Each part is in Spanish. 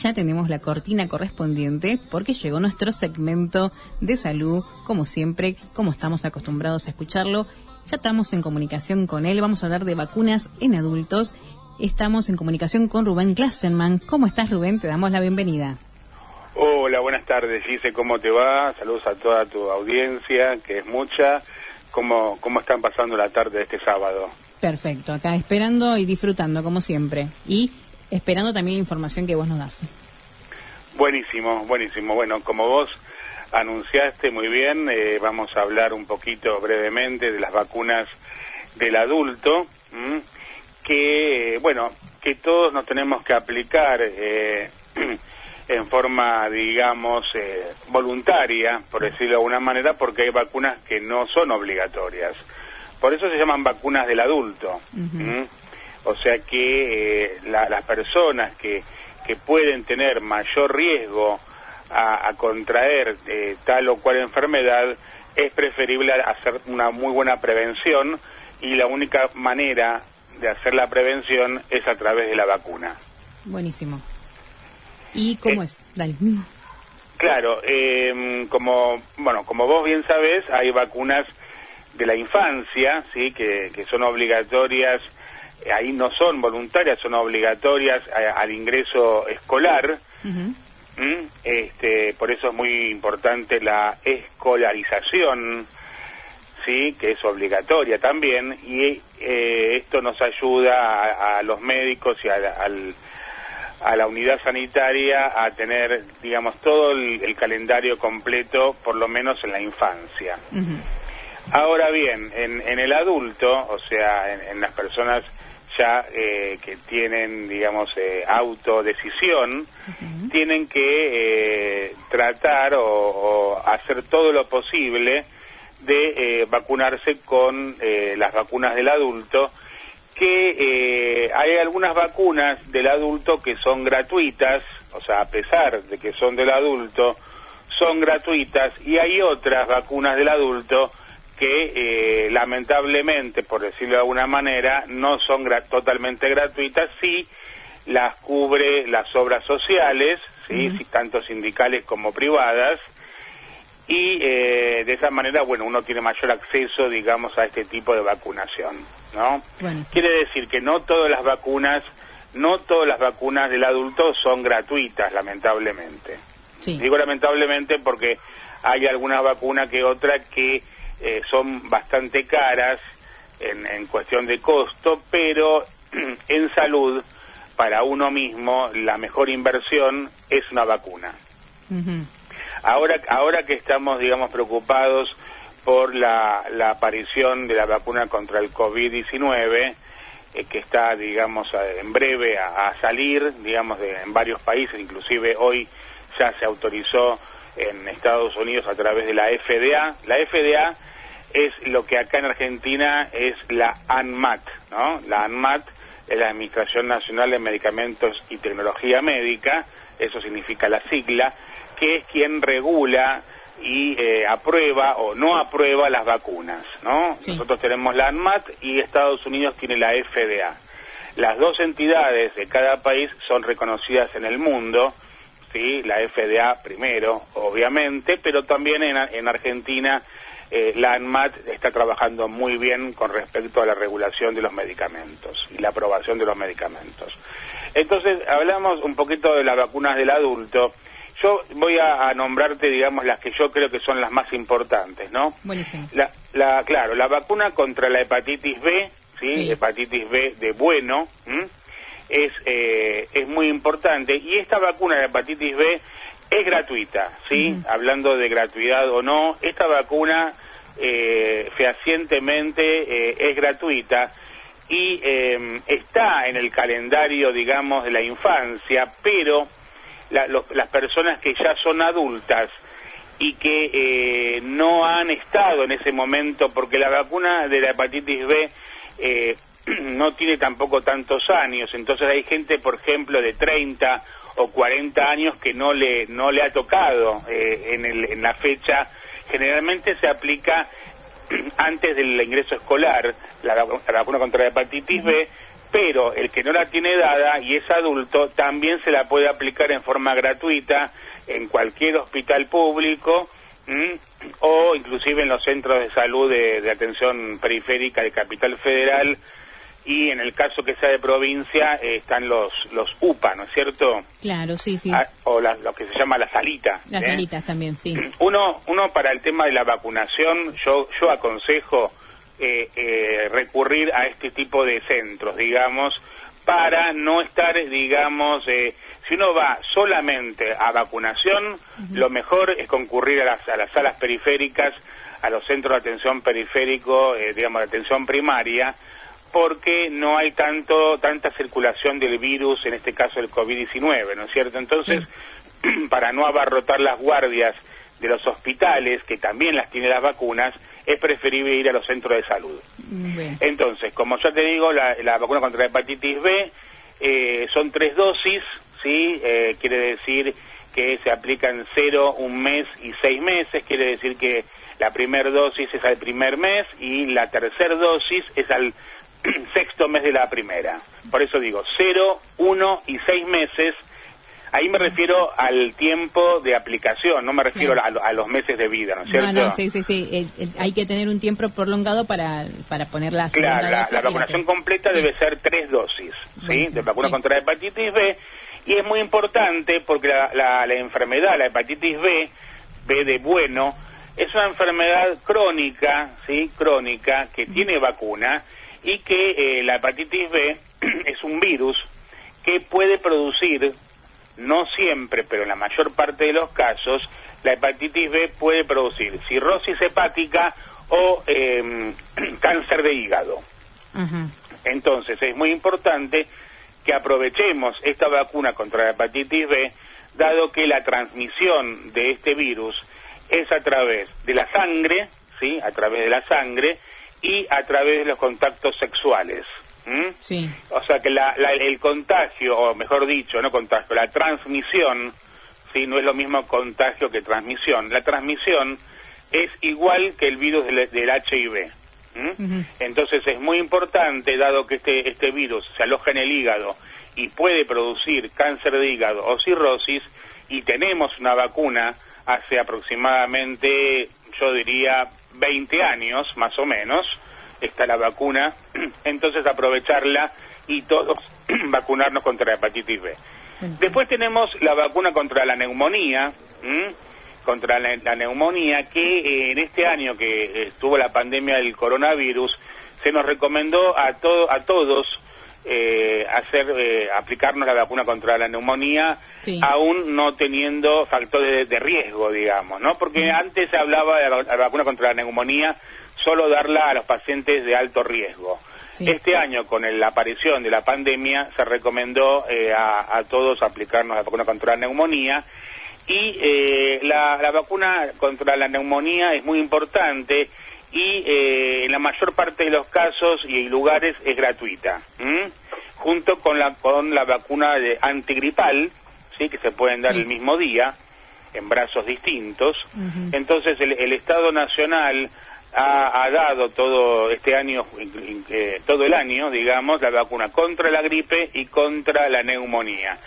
ya tenemos la cortina correspondiente porque llegó nuestro segmento de salud, como siempre, como estamos acostumbrados a escucharlo. Ya estamos en comunicación con él, vamos a hablar de vacunas en adultos. Estamos en comunicación con Rubén Klassenman. ¿Cómo estás, Rubén? Te damos la bienvenida. Hola, buenas tardes, Gise, ¿cómo te va? Saludos a toda tu audiencia, que es mucha. ¿Cómo están pasando la tarde de este sábado? Perfecto, acá esperando y disfrutando, como siempre. Y esperando también la información que vos nos das. Buenísimo, buenísimo. Bueno, como vos anunciaste muy bien, vamos a hablar un poquito brevemente de las vacunas del adulto, que todos nos tenemos que aplicar en forma, digamos, voluntaria, por decirlo de alguna manera, porque hay vacunas que no son obligatorias. Por eso se llaman vacunas del adulto. O sea que las personas que pueden tener mayor riesgo a contraer tal o cual enfermedad, es preferible hacer una muy buena prevención, y la única manera de hacer la prevención es a través de la vacuna. Buenísimo. ¿Y cómo es? Dale. Claro, como vos bien sabés, hay vacunas de la infancia, sí, que son obligatorias. Ahí no son voluntarias, son obligatorias al ingreso escolar. Por eso es muy importante la escolarización, sí, que es obligatoria también, y esto nos ayuda a los médicos y a la unidad sanitaria a tener, digamos, todo el calendario completo, por lo menos en la infancia. Ahora bien, en el adulto, o sea, en las personas ya que tienen, digamos, autodecisión, tienen que tratar o hacer todo lo posible de vacunarse con las vacunas del adulto, que hay algunas vacunas del adulto que son gratuitas, o sea, a pesar de que son del adulto, son gratuitas, y hay otras vacunas del adulto que lamentablemente, por decirlo de alguna manera, no son totalmente gratuitas. Sí las cubre las obras sociales, sí, tanto sindicales como privadas, y de esa manera, bueno, uno tiene mayor acceso, digamos, a este tipo de vacunación, ¿no? Buenísimo. Quiere decir que no todas las vacunas del adulto son gratuitas, lamentablemente. Sí. Digo lamentablemente porque hay alguna vacuna que otra que son bastante caras en cuestión de costo, pero en salud, para uno mismo, la mejor inversión es una vacuna. Ahora que estamos, digamos, preocupados por la aparición de la vacuna contra el COVID-19, que está, digamos, en breve a salir, digamos, en varios países, inclusive hoy ya se autorizó en Estados Unidos a través de la FDA. La FDA es lo que acá en Argentina es la ANMAT, ¿no? La ANMAT es la Administración Nacional de Medicamentos y Tecnología Médica, eso significa la sigla, que es quien regula y aprueba o no aprueba las vacunas, ¿no? Sí. Nosotros tenemos la ANMAT y Estados Unidos tiene la FDA. Las dos entidades de cada país son reconocidas en el mundo, ¿sí? La FDA primero, obviamente, pero también en Argentina la ANMAT está trabajando muy bien con respecto a la regulación de los medicamentos y la aprobación de los medicamentos. Entonces, hablamos un poquito de las vacunas del adulto. Yo voy a nombrarte, digamos, las que yo creo que son las más importantes, ¿no? Buenísimo. Claro, la vacuna contra la hepatitis B, ¿sí? Hepatitis B de bueno, es muy importante, y esta vacuna de hepatitis B es gratuita, ¿sí? Hablando de gratuidad o no, esta vacuna fehacientemente es gratuita y está en el calendario, digamos, de la infancia, pero las personas que ya son adultas y que no han estado en ese momento, porque la vacuna de la hepatitis B no tiene tampoco tantos años, entonces hay gente, por ejemplo, de 30 o 40 años que no le ha tocado en la fecha. Generalmente se aplica antes del ingreso escolar la vacuna contra la hepatitis B, pero el que no la tiene dada y es adulto también se la puede aplicar en forma gratuita en cualquier hospital público o inclusive en los centros de salud de atención periférica de Capital Federal, y en el caso que sea de provincia están los UPA, ¿no es cierto? Claro, sí, sí. O lo que se llama la salita. Las salitas también, sí. Uno para el tema de la vacunación, yo aconsejo recurrir a este tipo de centros, digamos, para no estar, digamos, si uno va solamente a vacunación, lo mejor es concurrir a las salas periféricas, a los centros de atención periférico, digamos, de atención primaria, porque no hay tanta circulación del virus, en este caso el COVID-19, ¿no es cierto? Entonces, para no abarrotar las guardias de los hospitales, que también las tiene las vacunas, es preferible ir a los centros de salud. Bien. Entonces, como ya te digo, la vacuna contra la hepatitis B son 3 dosis, ¿sí? Quiere decir que se aplican 0, 1 mes y 6 meses, quiere decir que la primera dosis es al primer mes y la tercera dosis es al 6º mes de la primera. Por eso digo 0, 1 y 6 meses. Ahí me refiero al tiempo de aplicación, no me refiero a los meses de vida, ¿no es cierto? No, sí. Hay que tener un tiempo prolongado para poner la segunda dosis. La vacunación completa debe ser 3 dosis, ¿sí? De vacuna contra la hepatitis B. Y es muy importante porque la enfermedad, la hepatitis B de bueno, es una enfermedad crónica, ¿sí? Crónica, que tiene vacuna, y que la hepatitis B es un virus que puede producir, no siempre, pero en la mayor parte de los casos, la hepatitis B puede producir cirrosis hepática o cáncer de hígado. Entonces es muy importante que aprovechemos esta vacuna contra la hepatitis B, dado que la transmisión de este virus es a través de la sangre, ¿sí? A través de la sangre y a través de los contactos sexuales. Sí. O sea que el contagio, o mejor dicho, no contagio, la transmisión, ¿sí? No es lo mismo contagio que transmisión. La transmisión es igual que el virus del HIV. Entonces es muy importante, dado que este virus se aloja en el hígado y puede producir cáncer de hígado o cirrosis, y tenemos una vacuna hace aproximadamente, yo diría, 20 años, más o menos, está la vacuna, entonces aprovecharla y todos vacunarnos contra la hepatitis B. Después tenemos la vacuna contra la neumonía, que en este año que estuvo la pandemia del coronavirus, se nos recomendó a todos aplicarnos la vacuna contra la neumonía, sí, aún no teniendo factores de riesgo, digamos, ¿no? Porque antes se hablaba de la vacuna contra la neumonía, solo darla a los pacientes de alto riesgo. Sí. Este año, con la aparición de la pandemia, se recomendó a todos aplicarnos la vacuna contra la neumonía, y la vacuna contra la neumonía es muy importante, y en la mayor parte de los casos y lugares es gratuita, junto con la vacuna antigripal, ¿sí? Que se pueden dar el mismo día en brazos distintos. Entonces el Estado Nacional ha dado todo este año, todo el año, digamos, la vacuna contra la gripe y contra la neumonía.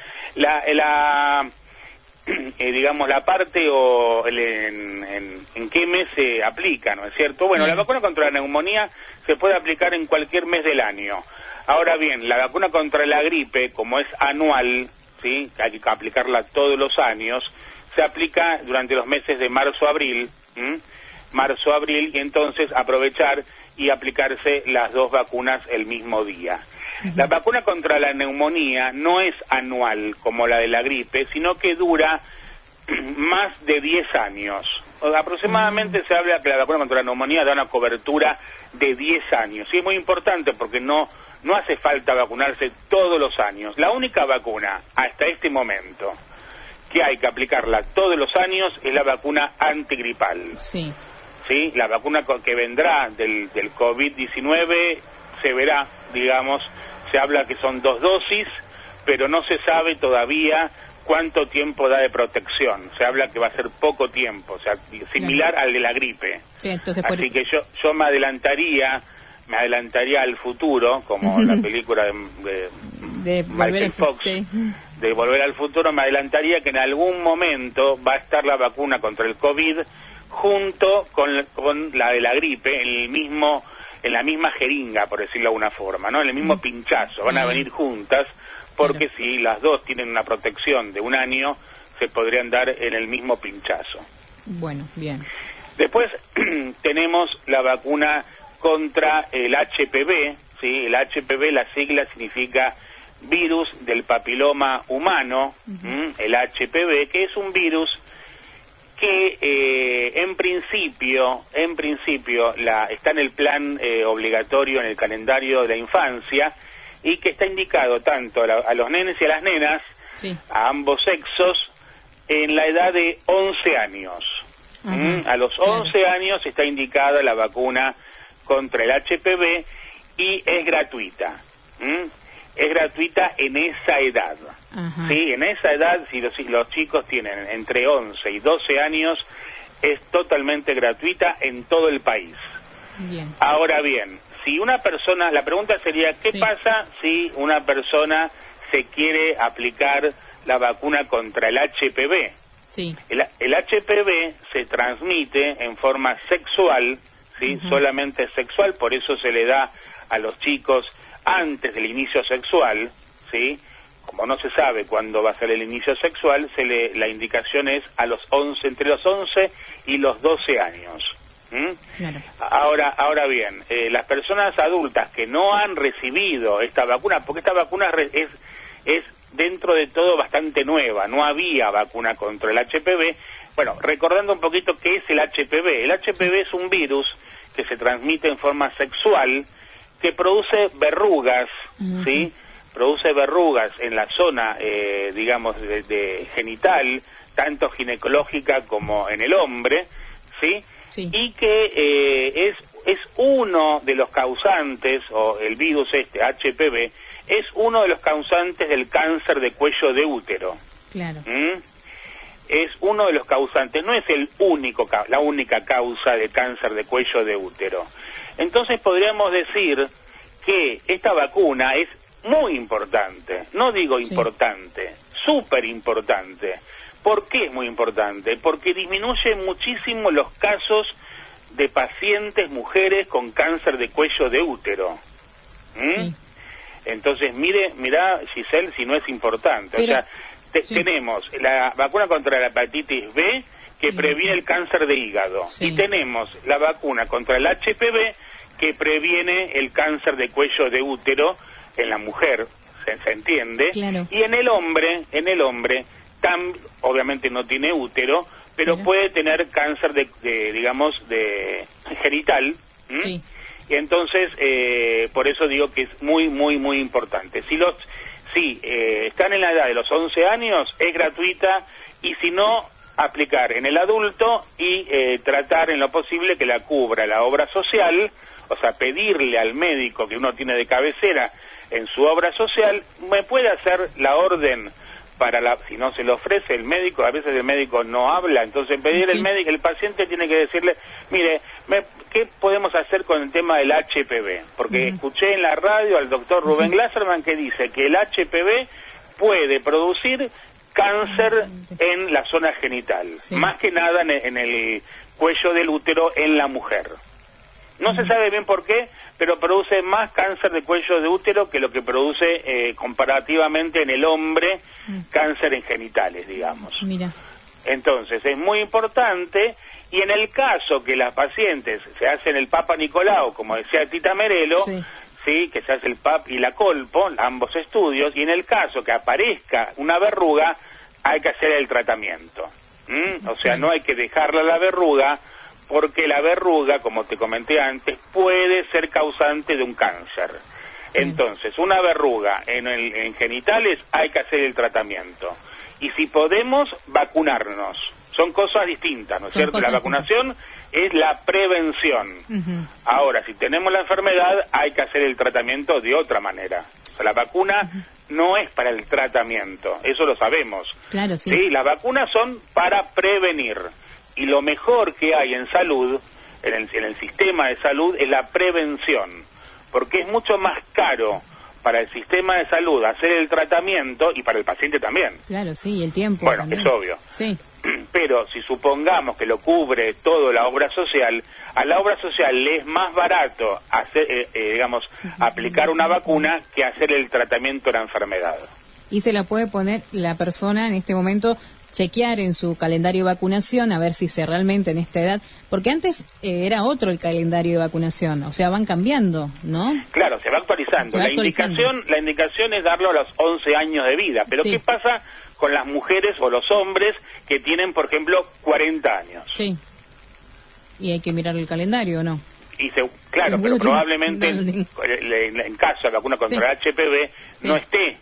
Digamos, la parte o en qué mes se aplica, ¿no es cierto? Bueno, la vacuna contra la neumonía se puede aplicar en cualquier mes del año. Ahora bien, la vacuna contra la gripe, como es anual, ¿sí? Hay que aplicarla todos los años, se aplica durante los meses de marzo-abril, marzo-abril, y entonces aprovechar y aplicarse las dos vacunas el mismo día. La vacuna contra la neumonía no es anual como la de la gripe, sino que dura más de 10 años. Aproximadamente se habla que la vacuna contra la neumonía da una cobertura de 10 años. Y es muy importante porque no hace falta vacunarse todos los años. La única vacuna hasta este momento que hay que aplicarla todos los años es la vacuna antigripal. Sí. ¿Sí? La vacuna que vendrá del COVID-19 se verá, digamos, se habla que son 2 dosis, pero no se sabe todavía cuánto tiempo da de protección. Se habla que va a ser poco tiempo, o sea, similar al de la gripe. Sí, entonces así que yo me adelantaría me adelantaría al futuro, como la película de Michael Fox, sí, de Volver al Futuro, me adelantaría que en algún momento va a estar la vacuna contra el COVID junto con la de la gripe, en la misma jeringa, por decirlo de alguna forma, ¿no? En el mismo pinchazo, van a venir juntas, porque si las dos tienen una protección de un año, se podrían dar en el mismo pinchazo. Bueno, bien. Después tenemos la vacuna contra el HPV, ¿sí? El HPV, la sigla significa virus del papiloma humano, el HPV, que es un virus que en principio está en el plan obligatorio, en el calendario de la infancia, y que está indicado tanto a los nenes y a las nenas, sí, a ambos sexos, en la edad de 11 años. A los 11 años está indicada la vacuna contra el HPV y es gratuita. Es gratuita en esa edad. ¿Sí? En esa edad, si los chicos tienen entre 11 y 12 años, es totalmente gratuita en todo el país. Bien. Ahora bien, si una persona, la pregunta sería, ¿qué pasa si una persona se quiere aplicar la vacuna contra el HPV? Sí. El HPV se transmite en forma sexual, ¿sí? Solamente sexual, por eso se le da a los chicos antes del inicio sexual, ¿sí? Como no se sabe cuándo va a ser el inicio sexual, la indicación es entre los 11 y los 12 años. Claro. Ahora bien, las personas adultas que no han recibido esta vacuna, porque esta vacuna es dentro de todo bastante nueva, no había vacuna contra el HPV. Bueno, recordando un poquito qué es el HPV. El HPV es un virus que se transmite en forma sexual, que produce verrugas, ¿sí? Produce verrugas en la zona, digamos, de genital, tanto ginecológica como en el hombre, ¿sí? Sí. Y que es uno de los causantes, o el virus HPV, es uno de los causantes del cáncer de cuello de útero. Claro. Es uno de los causantes, no es la única causa de cáncer de cuello de útero. Entonces podríamos decir que esta vacuna es muy importante, no digo importante, súper importante. ¿Por qué es muy importante? Porque disminuye muchísimo los casos de pacientes mujeres con cáncer de cuello de útero. Sí. Entonces, mirá, Giselle, si no es importante. Pero, o sea, tenemos la vacuna contra la hepatitis B, que previene el cáncer de hígado. Y tenemos la vacuna contra el HPV, que previene el cáncer de cuello de útero en la mujer, ¿se entiende? Claro. Y en el hombre, obviamente no tiene útero, pero puede tener cáncer de genital. Sí. Y entonces, por eso digo que es muy, muy, muy importante. Si están en la edad de los 11 años, es gratuita, y si no, aplicar en el adulto y tratar en lo posible que la cubra la obra social, o sea, pedirle al médico que uno tiene de cabecera en su obra social, me puede hacer la orden si no se le ofrece el médico, a veces el médico no habla, entonces pedir el paciente tiene que decirle, mire, ¿qué podemos hacer con el tema del HPV? Porque escuché en la radio al doctor Rubén Glasserman que dice que el HPV puede producir cáncer en la zona genital, más que nada en el cuello del útero en la mujer. No se sabe bien por qué, pero produce más cáncer de cuello de útero que lo que produce comparativamente en el hombre cáncer en genitales, digamos. Mira. Entonces, es muy importante, y en el caso que las pacientes se hacen el Papa Nicolau, como decía Tita Merelo, ¿sí? Que se hace el PAP y la colpo, ambos estudios, y en el caso que aparezca una verruga, hay que hacer el tratamiento. O sea, no hay que dejarla la verruga, porque la verruga, como te comenté antes, puede ser causante de un cáncer. Entonces, una verruga en genitales, hay que hacer el tratamiento. Y si podemos, vacunarnos. Son cosas distintas, ¿no es cierto? La vacunación es la prevención. Ahora, si tenemos la enfermedad, hay que hacer el tratamiento de otra manera. O sea, la vacuna no es para el tratamiento, eso lo sabemos. Claro, sí. Sí, las vacunas son para prevenir. Y lo mejor que hay en salud, en el sistema de salud, es la prevención. porque es mucho más caro para el sistema de salud hacer el tratamiento y para el paciente también. Claro, sí, el tiempo. Bueno, también. es obvio. Sí. Pero si supongamos que lo cubre todo la obra social, a la obra social le es más barato hacer, aplicar una vacuna que hacer el tratamiento de la enfermedad. Y se la puede poner la persona en este momento, chequear en su calendario de vacunación, a ver si se realmente en esta edad, porque antes era otro el calendario de vacunación, o sea, van cambiando, ¿no? Claro, se va actualizando. La indicación es darlo a los 11 años de vida, pero sí. ¿Qué pasa con las mujeres o los hombres que tienen, por ejemplo, 40 años? Sí. Y hay que mirar el calendario, ¿o no? Claro, sí, pero probablemente en caso de vacuna contra el HPV no esté.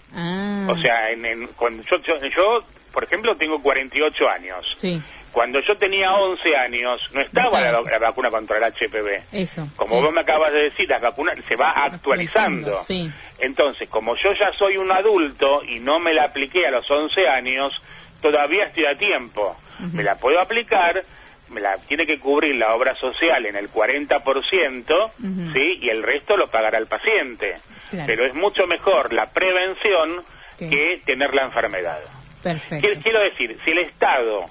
O sea, cuando yo, por ejemplo, tengo 48 años. Sí. Cuando yo tenía 11 años, no estaba la vacuna contra el HPV. Eso. Como vos me acabas de decir, la vacuna se va actualizando. Sí. Entonces, como yo ya soy un adulto y no me la apliqué a los 11 años, todavía estoy a tiempo. Me la puedo aplicar, me la tiene que cubrir la obra social en el 40%, ¿sí? Y el resto lo pagará el paciente. Claro. Pero es mucho mejor la prevención que tener la enfermedad. Perfecto. Quiero decir, si el Estado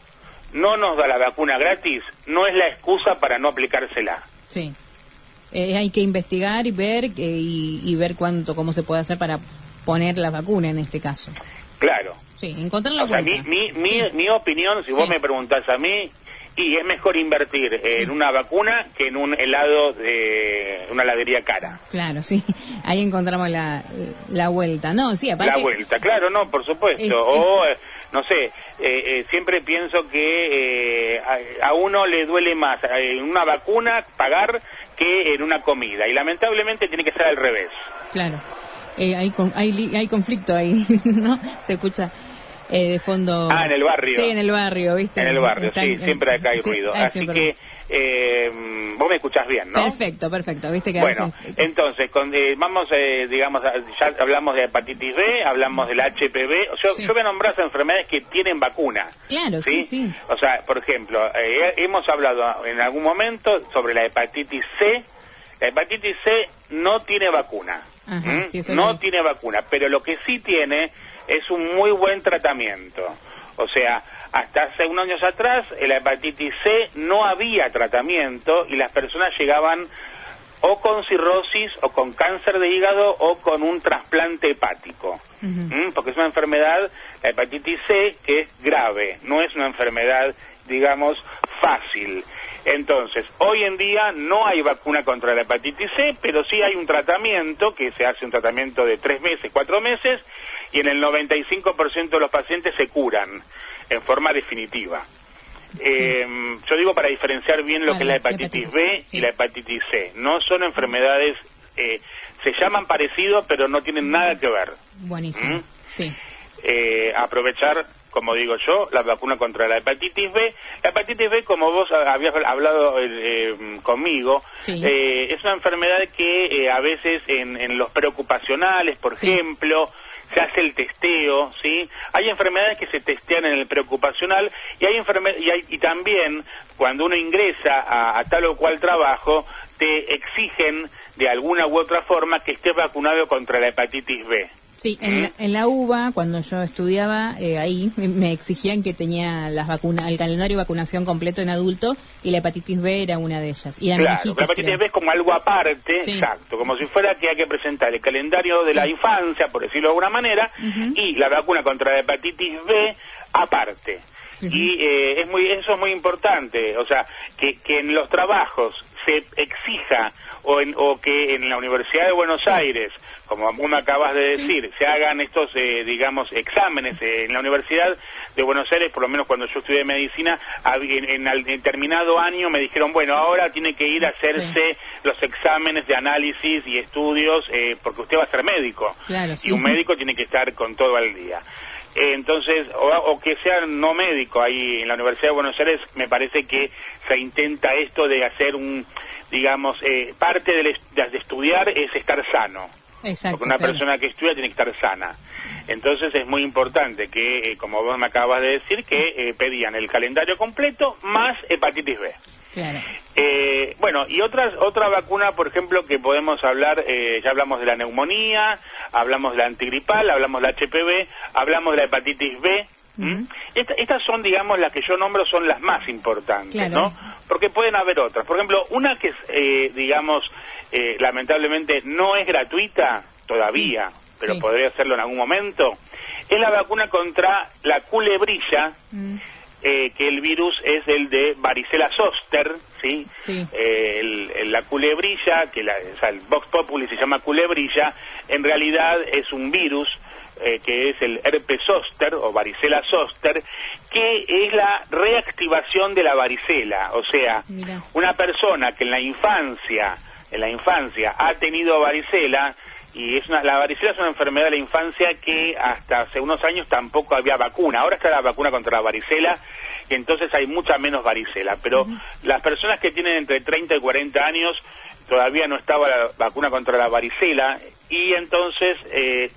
no nos da la vacuna gratis, no es la excusa para no aplicársela. Sí. Hay que investigar y ver y ver cómo se puede hacer para poner la vacuna en este caso. Claro. Sí, encontrar la vuelta. Mi opinión, si vos me preguntás a mí, y es mejor invertir en una vacuna que en un helado de una heladería cara. Claro, sí. Ahí encontramos la vuelta. No, sí, aparte... La vuelta, claro, no, por supuesto. No sé, siempre pienso que a uno le duele más en una vacuna pagar que en una comida. Y lamentablemente tiene que ser al revés. Claro. Hay conflicto ahí, ¿no? Se escucha... de fondo... en el barrio. Sí, en el barrio, ¿viste? En el barrio, sí, siempre acá hay ruido. Así que vos me escuchás bien, ¿no? Perfecto, ¿viste? Que bueno, entonces, vamos, ya hablamos de hepatitis B, hablamos del HPV. Yo voy a nombrar enfermedades que tienen vacuna. Claro, sí. O sea, por ejemplo, hemos hablado en algún momento sobre la hepatitis C. La hepatitis C no tiene vacuna. Ajá, no tiene vacuna, pero lo que sí tiene es un muy buen tratamiento. O sea, hasta hace unos años atrás, la hepatitis C no había tratamiento y las personas llegaban o con cirrosis, o con cáncer de hígado, o con un trasplante hepático. Porque es una enfermedad, la hepatitis C, que es grave, no es una enfermedad, digamos, fácil. Entonces, hoy en día no hay vacuna contra la hepatitis C, pero sí hay un tratamiento, que se hace un tratamiento de 3 meses, 4 meses, y en el 95% de los pacientes se curan en forma definitiva. Yo digo para diferenciar bien lo que es la hepatitis B y la hepatitis C. No son enfermedades, se llaman parecido, pero no tienen nada que ver. Buenísimo, sí. Aprovechar, como digo yo, la vacuna contra la hepatitis B. La hepatitis B, como vos habías hablado conmigo, es una enfermedad que a veces en los preocupacionales, por ejemplo, se hace el testeo, ¿sí? Hay enfermedades que se testean en el preocupacional y y también cuando uno ingresa a tal o cual trabajo, te exigen de alguna u otra forma que estés vacunado contra la hepatitis B. Sí, en la UBA, cuando yo estudiaba, ahí me exigían que tenía el calendario de vacunación completo en adulto, y la hepatitis B era una de ellas. Y la hepatitis B es como algo aparte, exacto, como si fuera que hay que presentar el calendario de la infancia, por decirlo de alguna manera, y la vacuna contra la hepatitis B aparte. Y eso es muy importante, o sea, que en los trabajos se exija, o que en la Universidad de Buenos Aires, como vos me acabas de decir, se hagan estos, exámenes en la Universidad de Buenos Aires. Por lo menos cuando yo estudié medicina, en determinado año me dijeron, bueno, ahora tiene que ir a hacerse los exámenes de análisis y estudios, porque usted va a ser médico, y un médico tiene que estar con todo al día. Entonces, o que sea no médico, ahí en la Universidad de Buenos Aires me parece que se intenta esto de hacer parte de estudiar es estar sano. Exacto, porque una persona que estudia tiene que estar sana. Entonces es muy importante que, como vos me acabas de decir, que pedían el calendario completo más hepatitis B. Claro. Bueno, y otra vacuna, por ejemplo, que podemos hablar, ya hablamos de la neumonía, hablamos de la antigripal, hablamos de la HPV, hablamos de la hepatitis B. Estas son, digamos, las que yo nombro son las más importantes, claro, ¿no? Porque pueden haber otras. Por ejemplo, una que es, digamos, lamentablemente no es gratuita todavía, pero podría serlo en algún momento, es la vacuna contra la culebrilla, que el virus es el de varicela zoster, ¿sí? La culebrilla, o sea, el Vox Populi se llama culebrilla, en realidad es un virus que es el herpes zoster o varicela zoster, que es la reactivación de la varicela. O sea, una persona que en la infancia ha tenido varicela, y la varicela es una enfermedad de la infancia que hasta hace unos años tampoco había vacuna. Ahora está la vacuna contra la varicela, y entonces hay mucha menos varicela. Pero las personas que tienen entre 30 y 40 años todavía no estaba la vacuna contra la varicela, y entonces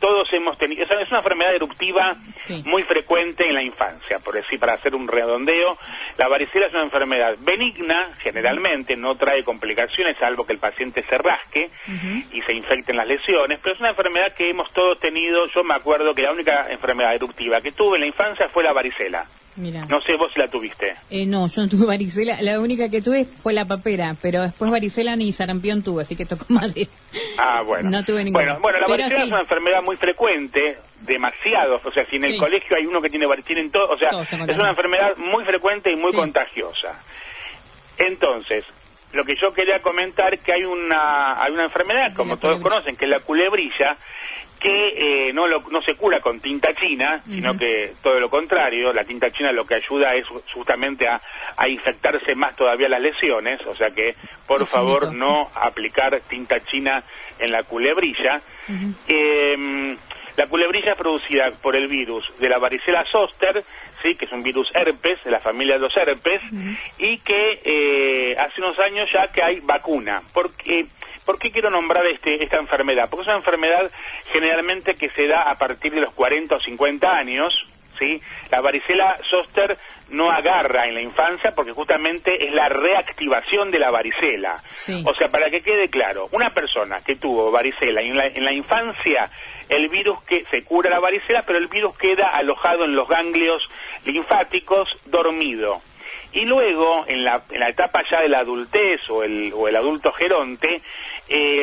todos hemos tenido, es una enfermedad eruptiva muy frecuente en la infancia, por decir, para hacer un redondeo. La varicela es una enfermedad benigna, generalmente no trae complicaciones, salvo que el paciente se rasque y se infecten las lesiones, pero es una enfermedad que hemos todos tenido. Yo me acuerdo que la única enfermedad eruptiva que tuve en la infancia fue la varicela. Mira. No sé vos si la tuviste. No, yo no tuve varicela. La única que tuve fue la papera, pero después varicela ni sarampión tuve, así que tocó madera. Ah, bueno. No tuve ninguna. Bueno, la varicela es una enfermedad muy frecuente, demasiado. O sea, si en el colegio hay uno que tiene varicela, tienen todo. O sea, es una enfermedad muy frecuente y muy contagiosa. Entonces, lo que yo quería comentar, que hay una enfermedad, como todos conocen, que es la culebrilla, que no se cura con tinta china, sino que todo lo contrario. La tinta china lo que ayuda es justamente a infectarse más todavía las lesiones, o sea que por favor no aplicar tinta china en la culebrilla. La culebrilla es producida por el virus de la varicela zoster, sí, que es un virus herpes, de la familia de los herpes, y que hace unos años ya que hay vacuna. ¿Por qué quiero nombrar esta enfermedad? Porque es una enfermedad generalmente que se da a partir de los 40 o 50 años, ¿sí? La varicela zoster no agarra en la infancia porque justamente es la reactivación de la varicela. O sea, para que quede claro, una persona que tuvo varicela en la infancia, el virus que se cura la varicela, pero el virus queda alojado en los ganglios linfáticos, dormido. Y luego, en la etapa ya de la adultez o el adulto geronte,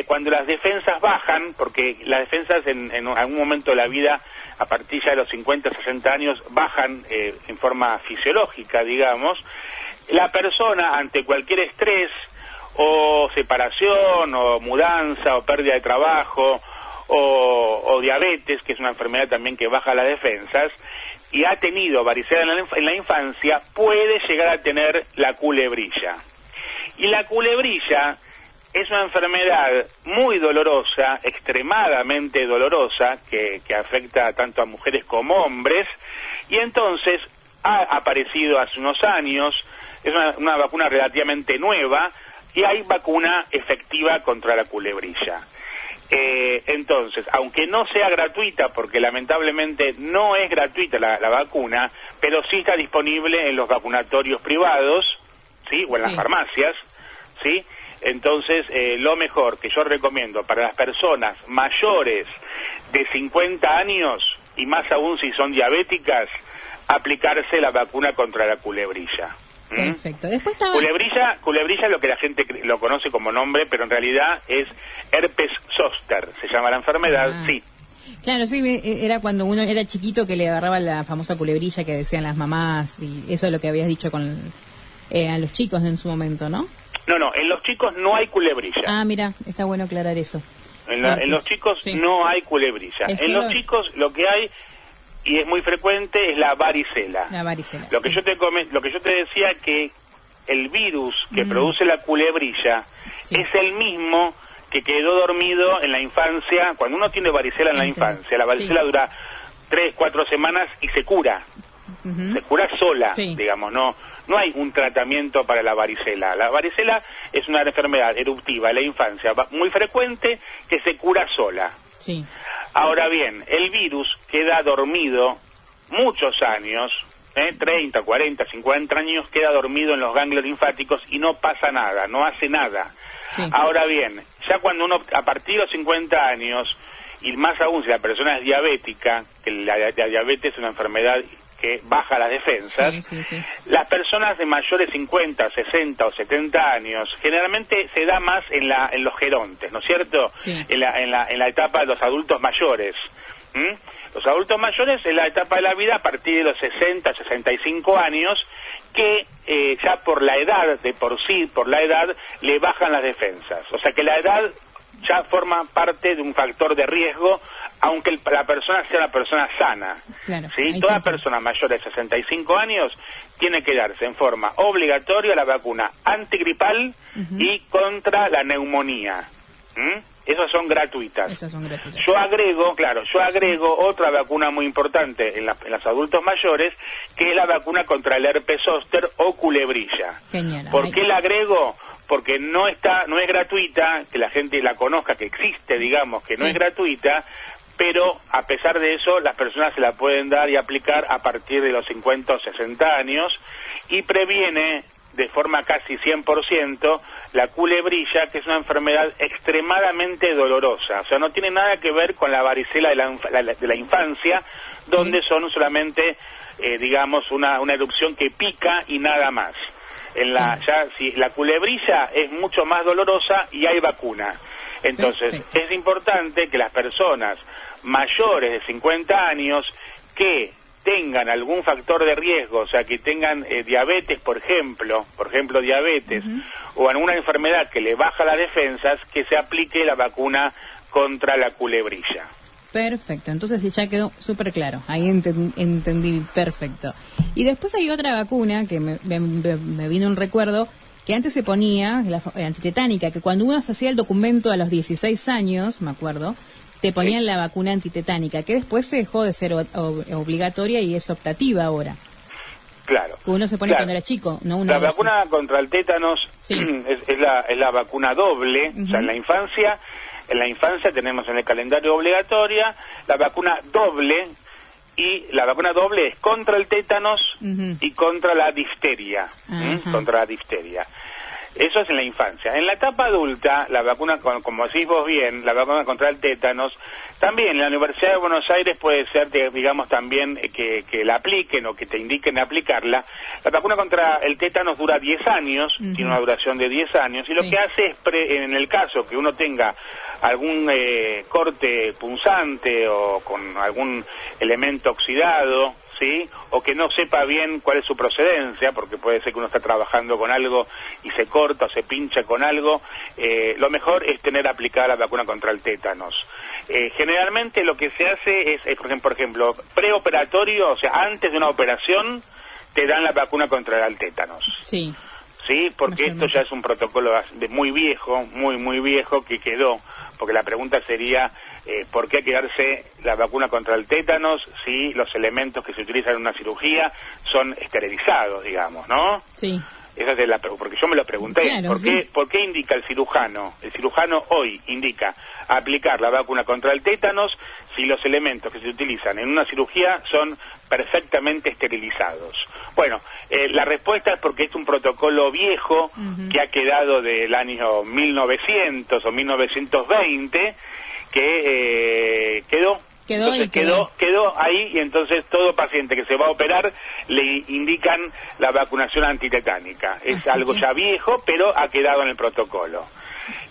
cuando las defensas bajan, porque las defensas en algún momento de la vida, a partir ya de los 50, 60 años, bajan en forma fisiológica, digamos, la persona ante cualquier estrés, o separación, o mudanza, o pérdida de trabajo, o diabetes, que es una enfermedad también que baja las defensas, y ha tenido varicela en la infancia, puede llegar a tener la culebrilla. Y la culebrilla es una enfermedad muy dolorosa, extremadamente dolorosa, que afecta tanto a mujeres como hombres, y entonces ha aparecido hace unos años, es una vacuna relativamente nueva, y hay vacuna efectiva contra la culebrilla. Entonces, aunque no sea gratuita, porque lamentablemente no es gratuita la vacuna, pero sí está disponible en los vacunatorios privados, ¿sí? O en las farmacias, ¿sí? Entonces, lo mejor que yo recomiendo para las personas mayores de 50 años, y más aún si son diabéticas, aplicarse la vacuna contra la culebrilla. Perfecto. Después estaba... Culebrilla, lo que la gente lo conoce como nombre, pero en realidad es herpes zoster, se llama la enfermedad, sí. Claro, sí, era cuando uno era chiquito que le agarraba la famosa culebrilla que decían las mamás, y eso es lo que habías dicho a los chicos en su momento, ¿no? No, en los chicos no hay culebrilla. Ah, mira, está bueno aclarar eso. En los chicos no hay culebrilla. En los chicos lo que hay, y es muy frecuente, es la varicela. La varicela. Lo que yo te decía, que el virus que produce la culebrilla es el mismo que quedó dormido en la infancia. Cuando uno tiene varicela en la infancia, la varicela dura 3, 4 semanas y se cura. Se cura sola, digamos, no hay un tratamiento para la varicela. La varicela es una enfermedad eruptiva en la infancia muy frecuente que se cura sola. Ahora bien, el virus queda dormido muchos años 30, 40, 50 años, queda dormido en los ganglios linfáticos y no pasa nada, no hace nada. Sí. Ahora bien, ya cuando uno, a partir de los 50 años, y más aún si la persona es diabética, que la diabetes es una enfermedad que baja las defensas, las personas de mayores 50, 60 o 70 años, generalmente se da más en los gerontes, ¿no es cierto? Sí. En la etapa de los adultos mayores. Los adultos mayores en la etapa de la vida a partir de los 60, 65 años, que ya por la edad, de por sí, por la edad, le bajan las defensas. O sea que la edad ya forma parte de un factor de riesgo, aunque la persona sea una persona sana. Claro, ¿sí? Toda persona mayor de 65 años tiene que darse en forma obligatoria la vacuna antigripal y contra la neumonía. Esas son gratuitas. Yo agrego otra vacuna muy importante en los adultos mayores, que es la vacuna contra el herpes zóster o culebrilla. Genial. ¿Por qué la agrego? Porque no es gratuita, que la gente la conozca, que existe, digamos, que no es gratuita, pero a pesar de eso las personas se la pueden dar y aplicar a partir de los 50 o 60 años y previene de forma casi 100% la culebrilla, que es una enfermedad extremadamente dolorosa. O sea, no tiene nada que ver con la varicela de la infancia, donde son solamente, digamos, una erupción que pica y nada más. La culebrilla es mucho más dolorosa y hay vacuna. Entonces, es importante que las personas mayores de 50 años que tengan algún factor de riesgo, o sea, que tengan diabetes, por ejemplo diabetes, o alguna enfermedad que le baja las defensas, que se aplique la vacuna contra la culebrilla. Perfecto, entonces ya quedó súper claro, ahí entendí perfecto. Y después hay otra vacuna que me vino un recuerdo, que antes se ponía, la antitetánica, que cuando uno se hacía el documento a los 16 años, me acuerdo, te ponían la vacuna antitetánica, que después se dejó de ser obligatoria y es optativa ahora. Claro. Que uno se pone cuando era chico, no una La vacuna contra el tétanos es la vacuna doble, o sea, en la infancia tenemos en el calendario obligatoria la vacuna doble, y la vacuna doble es contra el tétanos y contra la difteria, contra la difteria. Eso es en la infancia. En la etapa adulta, la vacuna, como decís vos bien, la vacuna contra el tétanos, también en la Universidad de Buenos Aires puede ser, digamos, también que la apliquen o que te indiquen aplicarla. La vacuna contra el tétanos dura 10 años, tiene una duración de 10 años, y lo que hace es, en el caso que uno tenga algún corte punzante o con algún elemento oxidado, ¿sí? O que no sepa bien cuál es su procedencia, porque puede ser que uno está trabajando con algo y se corta o se pincha con algo, lo mejor es tener aplicada la vacuna contra el tétanos. Generalmente lo que se hace es, por ejemplo, preoperatorio, o sea, antes de una operación, te dan la vacuna contra el tétanos. Sí. Sí, porque esto ya es un protocolo muy viejo, muy viejo, que quedó, porque la pregunta sería, ¿por qué quedarse la vacuna contra el tétanos si los elementos que se utilizan en una cirugía son esterilizados, digamos, ¿no? Sí. Esa es porque yo me lo pregunté, claro, ¿por qué indica el cirujano? El cirujano hoy indica aplicar la vacuna contra el tétanos si los elementos que se utilizan en una cirugía son perfectamente esterilizados. Bueno, la respuesta es porque es un protocolo viejo que ha quedado del año 1900 o 1920, que quedó ahí, y entonces todo paciente que se va a operar le indican la vacunación antitetánica. Es algo ya viejo, pero ha quedado en el protocolo.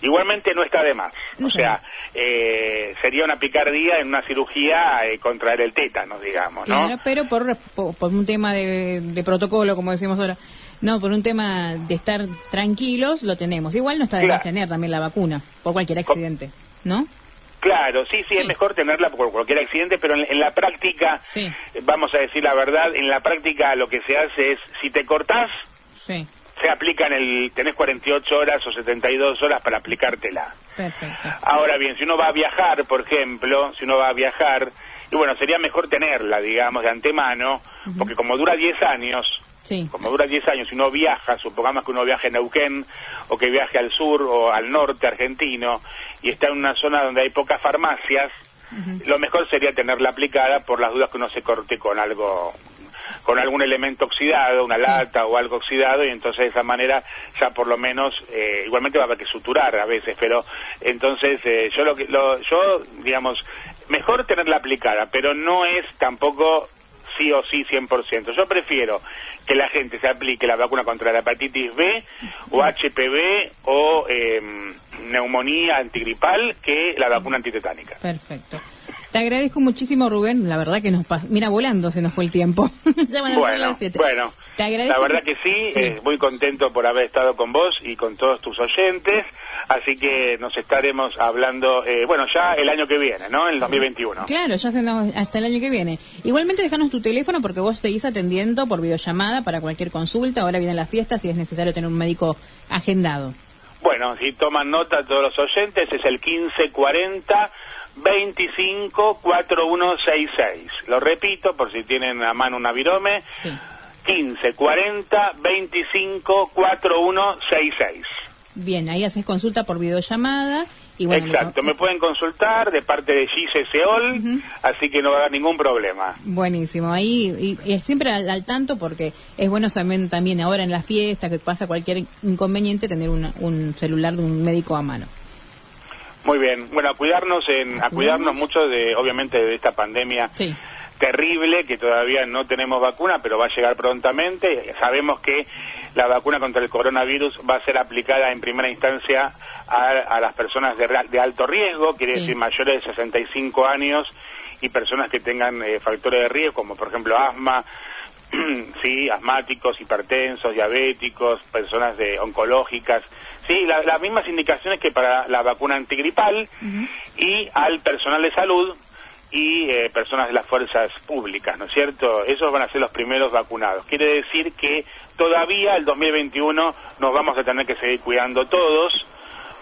Igualmente no está de más, o sea, sería una picardía en una cirugía contraer el tétanos, digamos, ¿no? Claro, pero por un tema de protocolo, como decimos ahora, no, por un tema de estar tranquilos, lo tenemos. Igual no está de más tener también la vacuna, por cualquier accidente, ¿no? Claro, sí, es mejor tenerla por cualquier accidente, pero en la práctica, vamos a decir la verdad, en la práctica lo que se hace es, si te cortás, se aplica tenés 48 horas o 72 horas para aplicártela. Perfecto. Ahora bien, si uno va a viajar, por ejemplo, y bueno, sería mejor tenerla, digamos, de antemano, porque como dura 10 años, si uno viaja, supongamos que uno viaje a Neuquén, o que viaje al sur o al norte argentino, y está en una zona donde hay pocas farmacias, lo mejor sería tenerla aplicada por las dudas que uno se corte con algo con algún elemento oxidado, una lata o algo oxidado, y entonces de esa manera ya por lo menos, igualmente va a haber que suturar a veces, pero entonces yo digamos, mejor tenerla aplicada, pero no es tampoco sí o sí 100%. Yo prefiero que la gente se aplique la vacuna contra la hepatitis B o HPV o neumonía antigripal que la vacuna antitetánica. Perfecto. Te agradezco muchísimo, Rubén. La verdad que mira, volando se nos fue el tiempo. Ya van a ser las 7. Bueno, te agradezco. La verdad que sí, muy contento por haber estado con vos y con todos tus oyentes, así que nos estaremos hablando, ya el año que viene, ¿no? El 2021. Claro, ya hasta el año que viene. Igualmente déjanos tu teléfono porque vos seguís atendiendo por videollamada para cualquier consulta. Ahora vienen las fiestas y es necesario tener un médico agendado. Bueno, si toman nota todos los oyentes, es el 1540 254166. Lo repito por si tienen a mano una virome. Sí. 1540 254166. Bien, ahí haces consulta por videollamada. Y bueno, exacto, me pueden consultar de parte de Gise Seol, así que no va a haber ningún problema. Buenísimo, ahí y siempre al tanto, porque es bueno también ahora en la fiesta, que pasa cualquier inconveniente, tener un celular de un médico a mano. Muy bien, bueno, a cuidarnos mucho obviamente de esta pandemia terrible, que todavía no tenemos vacuna, pero va a llegar prontamente. Sabemos que la vacuna contra el coronavirus va a ser aplicada en primera instancia a las personas de alto riesgo, quiere decir mayores de 65 años y personas que tengan factores de riesgo, como por ejemplo asma, asmáticos, hipertensos, diabéticos, personas oncológicas. Sí, las mismas indicaciones que para la vacuna antigripal y al personal de salud y personas de las fuerzas públicas, ¿no es cierto? Esos van a ser los primeros vacunados. Quiere decir que todavía el 2021 nos vamos a tener que seguir cuidando todos,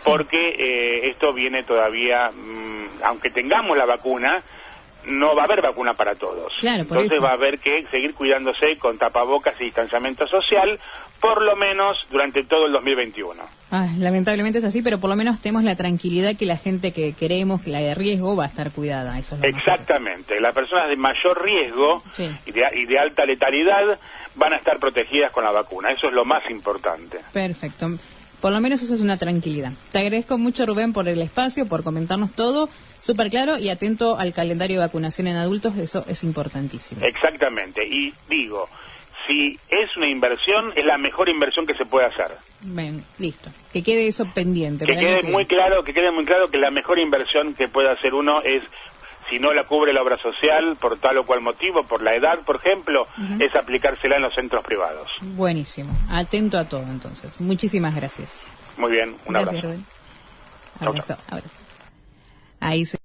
porque esto viene todavía, aunque tengamos la vacuna, no va a haber vacuna para todos. Claro, entonces va a haber que seguir cuidándose con tapabocas y distanciamiento social, por lo menos durante todo el 2021. Lamentablemente es así, pero por lo menos tenemos la tranquilidad que la gente que queremos, que la de riesgo, va a estar cuidada. Eso es lo exactamente, las personas de mayor riesgo y de alta letalidad van a estar protegidas con la vacuna, eso es lo más importante. Perfecto. Por lo menos eso es una tranquilidad. Te agradezco mucho, Rubén, por el espacio, por comentarnos todo, súper claro y atento al calendario de vacunación en adultos, eso es importantísimo. Exactamente, y digo, si es una inversión, es la mejor inversión que se puede hacer. Bien, listo. Que quede eso pendiente. Que quede muy claro que la mejor inversión que puede hacer uno es, si no la cubre la obra social por tal o cual motivo, por la edad, por ejemplo, es aplicársela en los centros privados. Buenísimo. Atento a todo, entonces. Muchísimas gracias. Muy bien, un abrazo. Gracias, Rubén. Abrazo. Ahí se